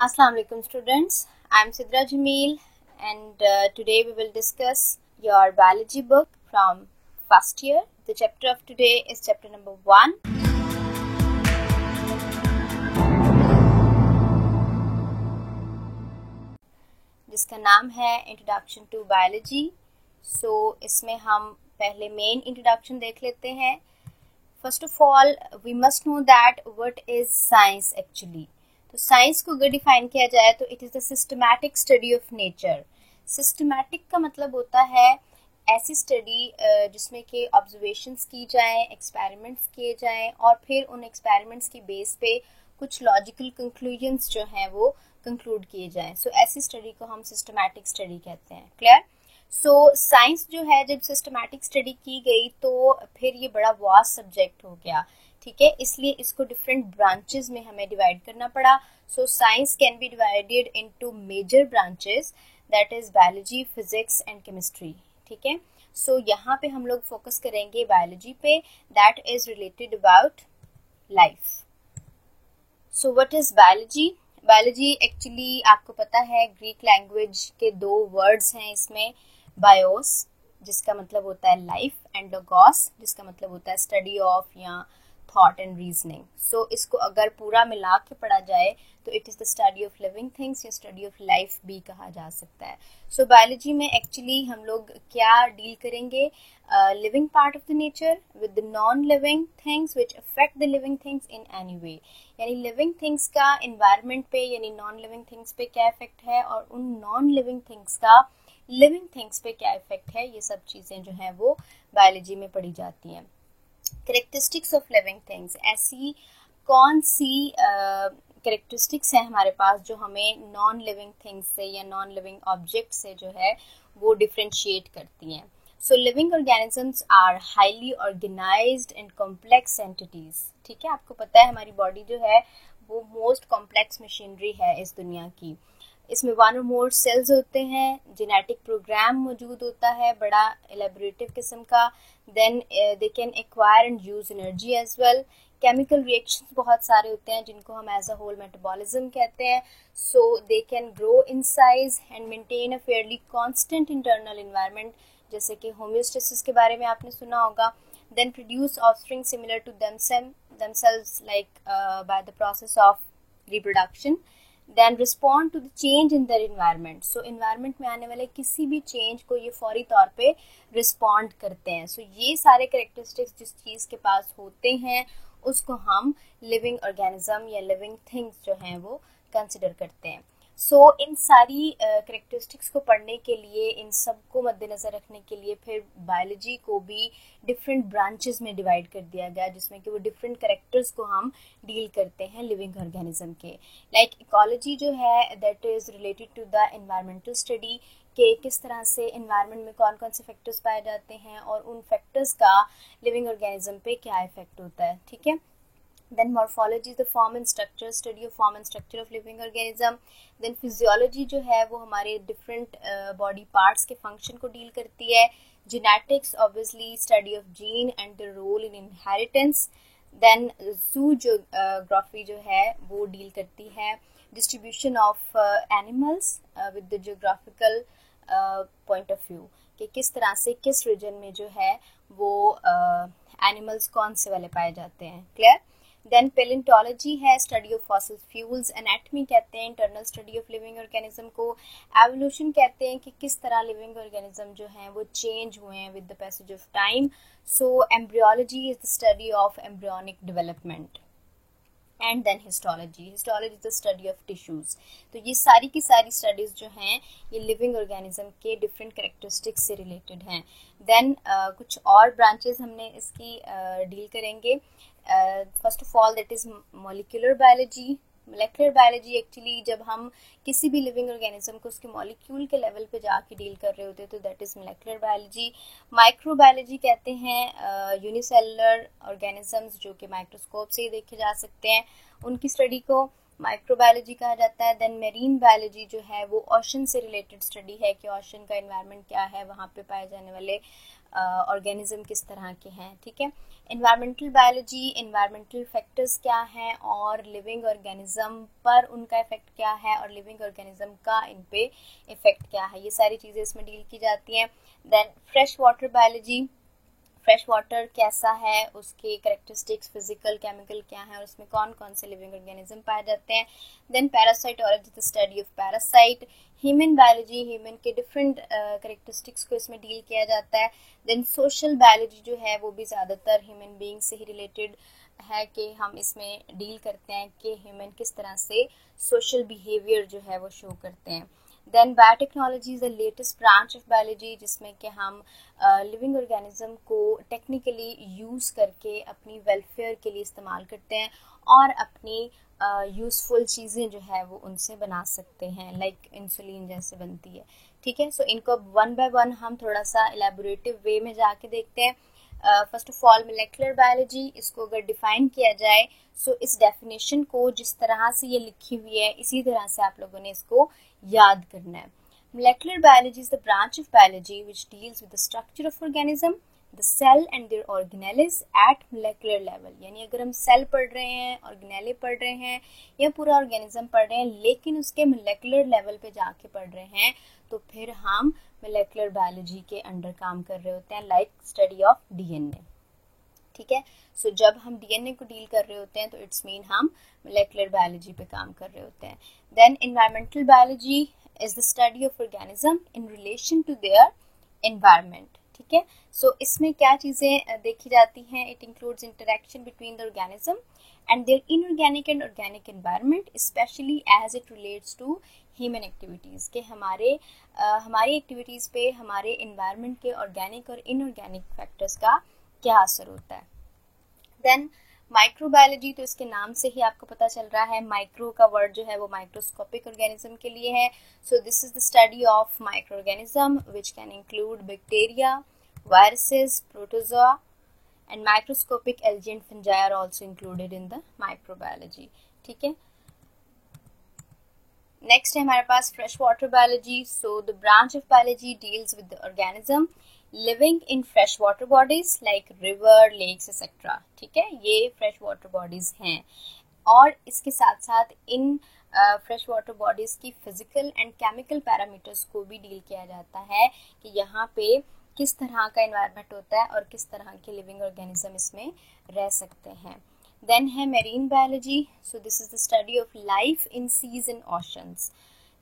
Assalamu alaikum students, I am Sidra Jameel and today we will discuss your biology book from first year. The chapter of today is chapter number 1. जिसका नाम है introduction to biology. सो इसमें हम पहले main introduction देख लेते हैं। First of all we must know that what is science actually. तो साइंस को अगर डिफाइन किया जाए तो it is the systematic study of nature. Systematic का मतलब होता है ऐसी स्टडी जिसमें कि ऑब्जर्वेशंस की जाएं, एक्सपेरिमेंट्स किए जाएं और फिर उन एक्सपेरिमेंट्स की बेस पे कुछ लॉजिकल कंक्लूजन्स जो हैं वो कंक्लूड किए जाएं। सो ऐसी स्टडी को हम सिस्टमैटिक स्टडी कहते हैं। क्लियर? सो साइंस जो है जब सिस्टमैटिक स्टडी की गई तो फिर ये बड़ा वास्ट सब्जेक्ट हो गया, ठीक है, इसलिए इसको डिफरेंट ब्रांचेस में हमें डिवाइड करना पड़ा। So science can be divided into major branches, that is biology, physics and chemistry, ठीक है। सो यहाँ पे हम लोग फोकस करेंगे बायोलॉजी पे, that is related about life. So what is biology? Biology actually आपको पता है ग्रीक लैंग्वेज के दो वर्ड्स हैं इसमें, बायोस जिसका मतलब होता है लाइफ एंड लोगोस जिसका मतलब होता है स्टडी ऑफ या थॉट एंड रीजनिंग। सो इसको अगर पूरा मिला के पढ़ा जाए तो it is the study of living things या स्टडी ऑफ लाइफ भी कहा जा सकता है। सो बायोलॉजी में एक्चुअली हम लोग क्या डील करेंगे? Living part of the nature with the non living things which affect the living things in any way, यानी लिविंग थिंग्स का एनवायरनमेंट पे यानी नॉन लिविंग थिंग्स पे क्या इफेक्ट है और उन नॉन लिविंग थिंग्स का लिविंग थिंग्स पे क्या इफेक्ट है, ये सब चीजें जो है वो बायोलॉजी में पढ़ी जाती हैं। कैरेक्टरिस्टिक्स ऑफ लिविंग थिंग्स, ऐसी कौन सी कैरेक्टरिस्टिक्स हैं हमारे पास जो हमें नॉन लिविंग थिंग्स से या नॉन लिविंग ऑब्जेक्ट से जो है वो डिफ्रेंशिएट करती हैं। So living organisms are highly organised and complex entities, ठीक है। आपको पता है हमारी बॉडी जो है वो मोस्ट कॉम्प्लेक्स मशीनरी है इस दुनिया की। इसमें वन और मोर सेल्स होते हैं, जेनेटिक प्रोग्राम मौजूद होता है बड़ा एलेबोरेटिव किस्म का, then they can acquire and use energy as well. Chemical reactions बहुत सारे होते हैं जिनको हम एज अ होल मेटाबॉलिज्म कहते हैं। So they can grow in size and maintain a fairly constant internal environment, जैसे कि होम्योस्टेसिस के बारे में आपने सुना होगा। Then produce offspring similar to themselves like by the process of reproduction, then respond to the change in their environment. So environment में आने वाले किसी भी change को ये फौरी तौर पे respond करते हैं। So ये सारे characteristics जिस चीज़ के पास होते हैं उसको हम living organism या living things जो हैं वो consider करते हैं। सो इन सारी करेक्टरिस्टिक्स को पढ़ने के लिए, इन सब को मद्देनज़र रखने के लिए फिर बायोलॉजी को भी डिफरेंट ब्रांचेस में डिवाइड कर दिया गया जिसमें कि वो डिफरेंट करेक्टर्स को हम डील करते हैं लिविंग ऑर्गेनिज्म के। लाइक इकोलॉजी जो है that is related to the environmental study के किस तरह से एनवायरनमेंट में कौन कौन से फैक्टर्स पाए जाते हैं और उन फैक्टर्स का लिविंग ऑर्गेनिज्म पे क्या इफेक्ट होता है, ठीक है। Then morphology is the form and structure, study of form and structure of living organism. Then physiology जो है वो हमारे different body parts के function को deal करती है. Genetics obviously study of gene and the role in inheritance. Then zoography जो है वो deal करती है distribution of animals with the geographical point of view, कि किस तरह से किस region में जो है वो animals कौन से वाले पाए जाते हैं। Clear? देन पेलेंटोलॉजी है study of fossil fuels, anatomy कहते हैं internal study of living organism को, एवोल्यूशन कहते हैं कि किस तरह लिविंग ऑर्गेनिज्म जो हैं वो चेंज हुए हैं with the passage of time. So embryology is the study of embryonic development and then histology is the study of tissues. तो ये सारी की सारी स्टडीज जो हैं ये लिविंग ऑर्गेनिज्म के डिफरेंट कैरेक्टरिस्टिक्स से रिलेटेड हैं। देन कुछ और ब्रांचेस हमने इसकी डील करेंगे। First of all that is molecular biology. Molecular biology actually जब हम किसी भी लिविंग ऑर्गेनिज्म को उसके मॉलिक्यूल के लेवल पे जाके डील कर रहे होते हैं तो that is molecular biology. Microbiology कहते हैं यूनिसेलुलर ऑर्गेनिजम्स जो कि माइक्रोस्कोप से ही देखे जा सकते हैं उनकी स्टडी को। माइक्रोबायोलॉजी कहा जाता है। देन मेरीन बायोलॉजी जो है वो ओशन से रिलेटेड स्टडी है कि ओशन का एनवायरनमेंट क्या है, वहाँ पे पाए जाने वाले ऑर्गेनिज्म किस तरह के हैं, ठीक है। एनवायरमेंटल बायोलॉजी, एनवायरमेंटल फैक्टर्स क्या हैं और लिविंग ऑर्गेनिज्म पर उनका इफेक्ट क्या है और लिविंग ऑर्गेनिज्म का इन पे इफेक्ट क्या है, ये सारी चीज़ें इसमें डील की जाती हैं। Then fresh water biology, fresh water कैसा है, उसके करेक्टरिस्टिक्स फिजिकल केमिकल क्या है और उसमें कौन कौन से लिविंग ऑर्गेनिज्म पाए जाते हैं। Then parasitology, the study of parasite. Human biology, human के डिफरेंट करेक्टरिस्टिक्स को इसमें डील किया जाता है। देन सोशल बायोलॉजी जो है वो भी ज़्यादातर ह्यूमन बीइंग से ही रिलेटेड है कि हम इसमें डील करते हैं कि ह्यूमन किस तरह से सोशल बिहेवियर जो है वो शो करते हैं। Then biotechnology is the latest branch of biology, जिसमें कि हम लिविंग ऑर्गेनिज्म को टेक्निकली यूज़ करके अपनी वेलफेयर के लिए इस्तेमाल करते हैं और अपनी यूज़फुल चीज़ें जो है वो उनसे बना सकते हैं, लाइक इंसुलिन जैसे बनती है, ठीक है। सो इनको वन बाय वन हम थोड़ा सा इलेबोरेटिव वे में जाके देखते हैं। First of all molecular biology, इसको अगर डिफाइन किया जाए सो इस डेफिनेशन को जिस तरह से ये लिखी हुई है इसी तरह से आप लोगों ने इसको याद करना है। Molecular biology is the branch of biology which deals with the structure of organism, the cell and their organelles at molecular level। यानी अगर हम सेल पढ़ रहे हैं, ऑर्गेनेले पढ़ रहे हैं या पूरा ऑर्गेनिज्म पढ़ रहे हैं लेकिन उसके मोलेकुलर लेवल पे जाके पढ़ रहे हैं तो फिर हम मोलेकुलर बायोलॉजी के अंडर काम कर रहे होते हैं, लाइक स्टडी ऑफ डीएनए, ठीक है। सो जब हम डीएनए को डील कर रहे होते हैं तो इट्स मीन हम मोलेकुलर बायोलॉजी पे काम कर रहे होते हैं। Then environmental biology is the study of organism in relation to their environment, ठीक है। सो इसमें क्या चीज़ें देखी जाती हैं, it includes interaction between the organism and their inorganic and organic environment, especially as it relates to human activities, के हमारी एक्टिविटीज़ पे हमारे environment के organic और inorganic factors का क्या असर होता है। देन माइक्रोबायोलॉजी, तो इसके नाम से ही आपको पता चल रहा है, माइक्रो का वर्ड जो है वो माइक्रोस्कोपिक ऑर्गेनिज्म के लिए है। So this is the study of microorganism which can include bacteria, viruses, protozoa and microscopic algae and fungi are also included in the microbiology, ठीक है। नेक्स्ट है हमारे पास fresh water biology. So the branch of biology deals with the organism living in fresh water bodies like river, lakes etcetera, ठीक है। ये fresh water bodies हैं और इसके साथ साथ इन फ्रेश वाटर बॉडीज की फिजिकल एंड केमिकल पैरामीटर्स को भी डील किया जाता है कि यहाँ पे किस तरह का एनवायरनमेंट होता है और किस तरह के लिविंग ऑर्गेनिज्म इसमें रह सकते हैं। देन है marine biology. So this is the study of life in seas and oceans.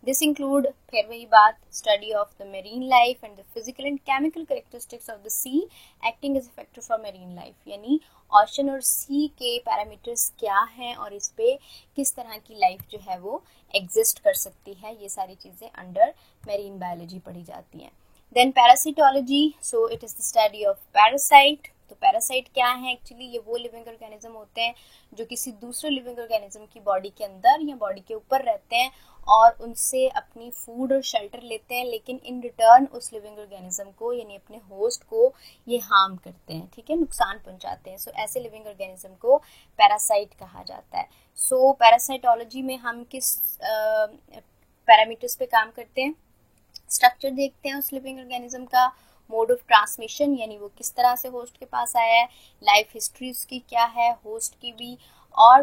This include, फिर वही बात, study of the marine life and the physical and chemical characteristics of the sea acting as a factor for marine life, यानी ocean और sea के parameters क्या हैं और इस पे किस तरह की लाइफ जो है वो एग्जिस्ट कर सकती है, ये सारी चीज़ें अंडर मेरीन बायोलॉजी पढ़ी जाती हैं। Then parasitology, so it is the study of parasite. तो पैरासाइट क्या है, एक्चुअली ये वो लिविंग ऑर्गेनिज्म होते हैं जो किसी दूसरे लिविंग ऑर्गेनिज्म की बॉडी के अंदर या बॉडी के ऊपर रहते हैं और उनसे अपनी फूड और शेल्टर लेते हैं, लेकिन इन रिटर्न उस लिविंग ऑर्गेनिज्म को यानी अपने होस्ट को ये हार्म करते हैं, ठीक है, नुकसान पहुंचाते हैं। सो ऐसे लिविंग ऑर्गेनिज्म को पैरासाइट कहा जाता है। सो पैरासाइटोलॉजी में हम किस पैरामीटर्स पे काम करते हैं, स्ट्रक्चर देखते हैं उस लिविंग ऑर्गेनिज्म का, मोड ऑफ ट्रांसमिशन यानी वो किस तरह से होस्ट के पास आया है, लाइफ हिस्ट्री उसकी क्या है, होस्ट की भी, और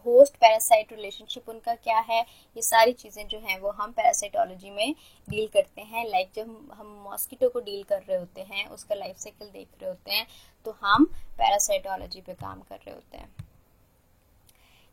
होस्ट पैरासाइट रिलेशनशिप उनका क्या है, ये सारी चीज़ें जो हैं वो हम पैरासाइटोलॉजी में डील करते हैं। लाइक जब हम मॉस्किटो को डील कर रहे होते हैं, उसका लाइफ साइकिल देख रहे होते हैं, तो हम पैरासाइटोलॉजी पे काम कर रहे होते हैं।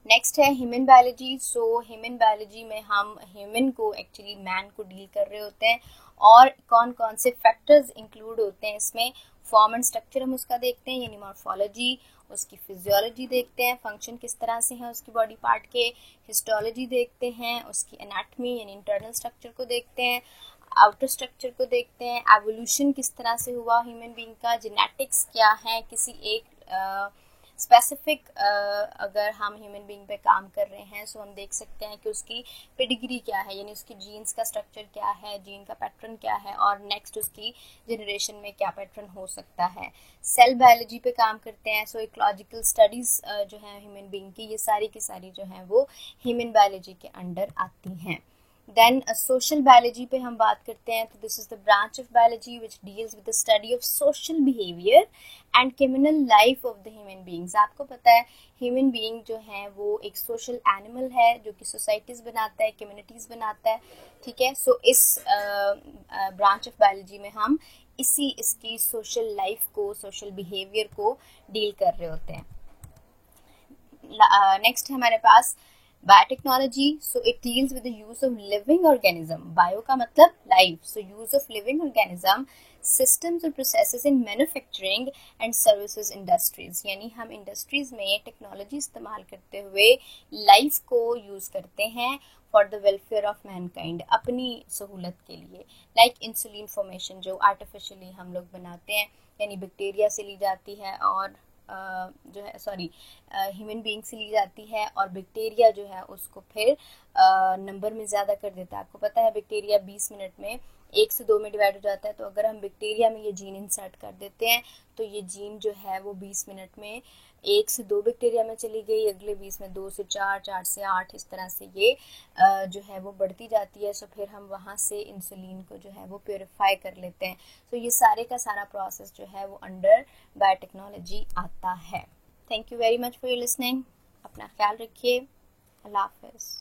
नेक्स्ट है human biology. So human biology में हम ह्यूमन को एक्चुअली मैन को डील कर रहे होते हैं और कौन कौन से फैक्टर्स इंक्लूड होते हैं इसमें, फॉर्म एंड स्ट्रक्चर हम उसका देखते हैं यानी मॉर्फोलॉजी, उसकी फिजियोलॉजी देखते हैं, फंक्शन किस तरह से है उसकी बॉडी पार्ट के, हिस्टोलॉजी देखते हैं, उसकी एनाटमी यानी इंटरनल स्ट्रक्चर को देखते हैं, आउटर स्ट्रक्चर को देखते हैं, एवोल्यूशन किस तरह से हुआ ह्यूमन बीइंग का, जेनेटिक्स क्या है किसी एक स्पेसिफिक अगर हम ह्यूमन बीइंग पे काम कर रहे हैं सो हम देख सकते हैं कि उसकी पेडिग्री क्या है, यानी उसकी जीन्स का स्ट्रक्चर क्या है, जीन का पैटर्न क्या है और नेक्स्ट उसकी जनरेशन में क्या पैटर्न हो सकता है। सेल बायोलॉजी पे काम करते हैं, सो इकोलॉजिकल स्टडीज जो है ह्यूमन बीइंग की, ये सारी की सारी जो है वो ह्यूमन बायोलॉजी के अंडर आती हैं। देन सोशल बायोलॉजी पे हम बात करते हैं, तो this is the branch of biology which deals with the study of social behaviour and communal life of the human beings. आपको पता है ह्यूमन बीइंग जो है वो एक सोशल एनिमल है जो कि सोसाइटीज बनाता है, कम्युनिटीज बनाता है, ठीक है। सो इस ब्रांच ऑफ बायोलॉजी में हम इसकी सोशल लाइफ को, सोशल बिहेवियर को डील कर रहे होते हैं। नेक्स्ट हमारे पास biotechnology, so it deals with the use of living organism. Bio का मतलब life, so use of living organism, systems और processes in manufacturing and services industries, यानी हम इंडस्ट्रीज में टेक्नोलॉजी इस्तेमाल करते हुए लाइफ को यूज करते हैं for the welfare of Mankind, अपनी सहूलत के लिए। लाइक इंसुलिन फॉर्मेशन जो आर्टिफिशियली हम लोग बनाते हैं, यानी बैक्टीरिया से ली जाती है और जो है ह्यूमन बीइंग से ली जाती है और बैक्टीरिया जो है उसको फिर नंबर में ज़्यादा कर देता है। आपको पता है बैक्टीरिया 20 मिनट में 1 से 2 में डिवाइड हो जाता है, तो अगर हम बैक्टीरिया में ये जीन इंसर्ट कर देते हैं तो ये जीन जो है वो 20 मिनट में 1 से 2 बैक्टीरिया में चली गई, अगले 20 में 2 से 4, 4 से 8, इस तरह से ये जो है वो बढ़ती जाती है। सो फिर हम वहाँ से इंसुलिन को जो है वो प्योरीफाई कर लेते हैं। तो ये सारे का सारा प्रोसेस जो है वो अंडर बायोटेक्नोलॉजी आता है। Thank you very much for your listening. अपना ख्याल रखिए। अल्लाह हाफिज़।